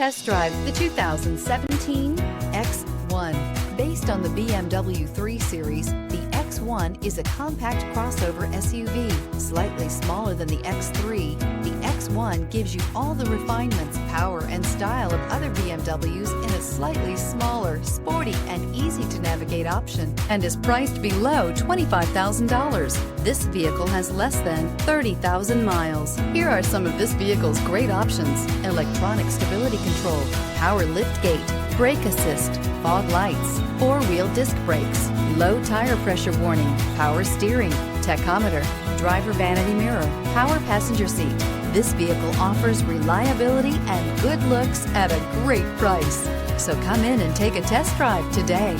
Test drive the 2017 X1. Based on the BMW 3 Series, the X1 is a compact crossover SUV, slightly smaller than the X3. The X1 gives you all the refinements, power, and style of other BMWs in a slightly smaller, sporty, and easy-to-navigate option, and is priced below $25,000. This vehicle has less than 30,000 miles. Here are some of this vehicle's great options: electronic stability control, power liftgate, brake assist, fog lights, four-wheel disc brakes, low tire pressure warning, power steering, tachometer, driver vanity mirror, power passenger seat. This vehicle offers reliability and good looks at a great price. So come in and take a test drive today.